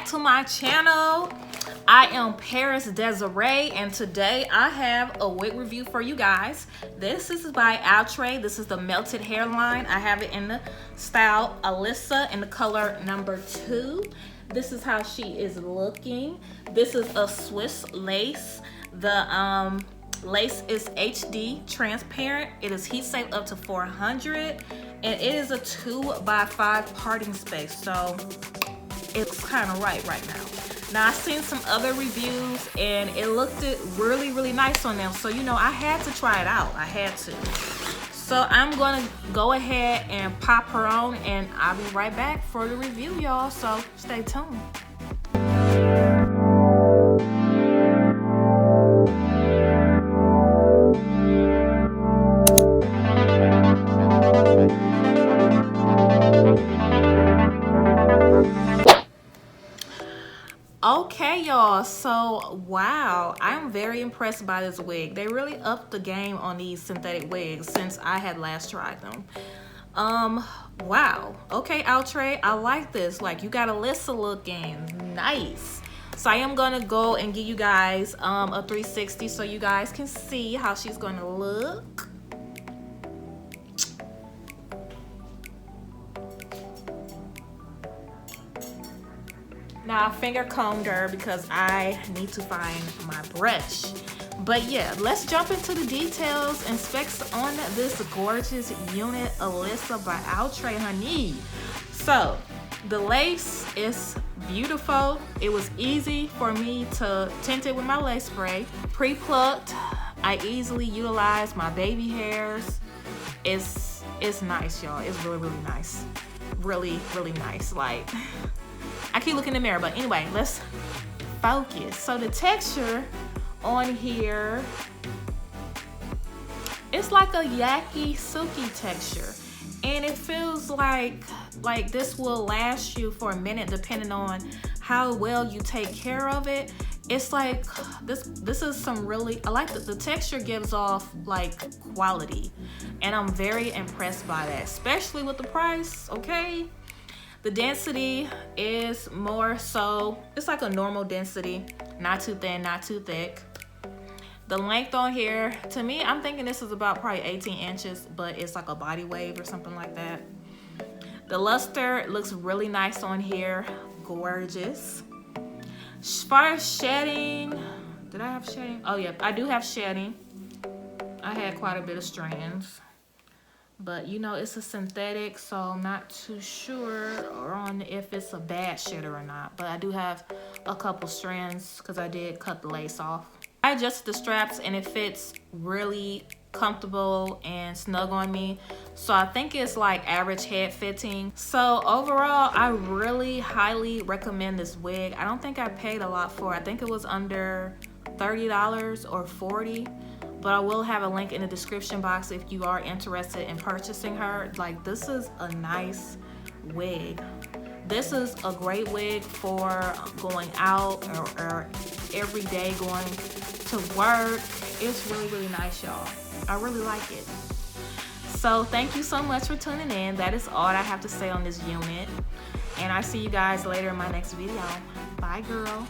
to my channel. I am Paris Desarae, and today I have a wig review for you guys. This is by Outre. This is the melted hairline. I have it in the style Arlissa in the color number 2. This is how she is looking. This is a Swiss lace. The lace is HD transparent. It is heat safe up to 400, and it is a 2x5 parting space, so it's kind of right now. Now, I've seen some other reviews and it looked really nice on them, so you know, I had to try it out. I had to. So I'm gonna go ahead and pop her on, and I'll be right back for the review, y'all, so stay tuned. Okay, y'all, so wow, I'm very impressed by this wig. They really upped the game on these synthetic wigs since I had last tried them. Wow. Okay, Outre, I like this. Like, you got Arlissa looking nice. So I am gonna go and give you guys a 360 so you guys can see how she's gonna look. Now, I finger combed her because I need to find my brush. But yeah, let's jump into the details and specs on this gorgeous unit, Arlissa by Outre, honey. So, the lace is beautiful. It was easy for me to tint it with my lace spray. Pre-plucked, I easily utilized my baby hairs. It's nice, y'all. It's really nice. Really nice. Like, I keep looking in the mirror, but anyway, let's focus. So the texture on here, it's like a yucky, silky texture, and it feels like this will last you for a minute depending on how well you take care of it. It's like this is some really, I like that the texture gives off like quality, and I'm very impressed by that, especially with the price. Okay. The density is more so, it's like a normal density, not too thin, not too thick. The length on here, to me, I'm thinking this is about probably 18 inches, but it's like a body wave or something like that. The luster looks really nice on here, gorgeous. As far as shedding, did I have shedding? Oh yeah, I do have shedding. I had quite a bit of strands. But you know, it's a synthetic, so I'm not too sure on if it's a bad shedder or not. But I do have a couple strands because I did cut the lace off. I adjusted the straps and it fits really comfortable and snug on me. So I think it's like average head fitting. So overall, I really highly recommend this wig. I don't think I paid a lot for it. I think it was under $30 or $40. But I will have a link in the description box if you are interested in purchasing her. Like, this is a nice wig. This is a great wig for going out or every day going to work. It's really nice, y'all. I really like it. So thank you so much for tuning in. That is all I have to say on this unit. And I see you guys later in my next video. Bye, girl.